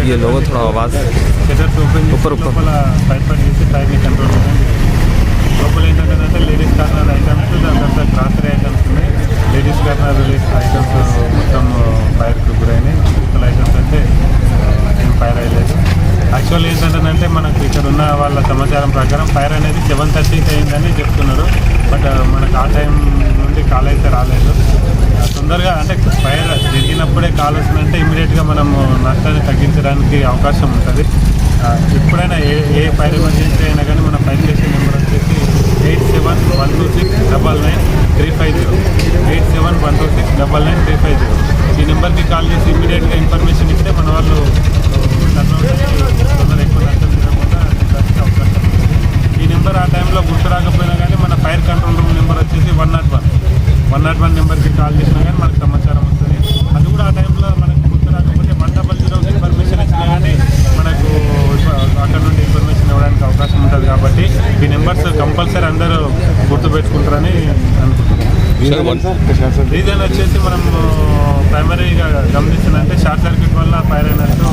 ये लोगो थोड़ा आवाज़ షటర్స్ ఓపెన్ ऊपर ऊपर లోపల ఫైర్ చేసి ఫైర్ని కంట్రోల్ చేయడం లోపల ఏంటంటే లేడీస్ కార్నర్ ఐటమ్స్, దాని తర్వాత గ్రాసరీ ఐటమ్స్ ఉన్నాయి. లేడీస్ కార్నర్ ఐటమ్స్ మొత్తం ఫైర్కి గురైనాయి. పీపుల్ ఐటమ్స్ అయితే ఏం ఫైర్ అయ్యలేదు. యాక్చువల్ ఏంటంటే మనకు ఇక్కడ ఉన్న వాళ్ళ సమాచారం ప్రకారం ఫైర్ అనేది 7:30కి అయిందని చెప్తున్నారు. బట్ మనకు ఆ టైం నుండి కాల్ అయితే రాలేదు. తొందరగా అంటే ఫైర్ జరిగినప్పుడే కాల్ వస్తుందంటే ఇమీడియట్గా మనము నష్టాన్ని తగ్గించడానికి అవకాశం ఉంటుంది. ఎప్పుడైనా ఏ ఫైర్ ఎమర్జెన్సీ అయినా కానీ మన ఫైర్ స్టేషన్ నెంబర్ వచ్చేసి 8712699350 8712699350. ఈ నెంబర్కి కాల్ చేసి ఇమీడియట్గా ఇన్ఫర్మేషన్ ఇస్తే మన వాళ్ళు తొందర ఎక్కువ నష్టం జరగకుండా దానికి అవకాశం ఉంది. ఈ నెంబర్ ఆ టైంలో గుర్తు రాకపోయినా కానీ మన ఫైర్ కంట్రోల్ రూమ్ నెంబర్ వచ్చేసి 101 నెంబర్కి కాల్ చేసినా కానీ మనకు సమాచారం వస్తుంది. అది కూడా ఆ టైంలో మనకు గుర్తు రాకపోతే 100 ఇన్ఫర్మేషన్ ఇచ్చినా కానీ మనకు అక్కడ నుండి ఇన్ఫర్మేషన్ ఇవ్వడానికి అవకాశం ఉంటుంది. కాబట్టి ఈ నెంబర్స్ కంపల్సరీ అందరూ గుర్తుపెట్టుకుంటారని అనుకుంటున్నాం. రీజన్ వచ్చేసి మనం ప్రైమరీగా గమనించాలంటే షార్ట్ సర్క్యూట్ వల్ల ఫైర్ అయినట్టు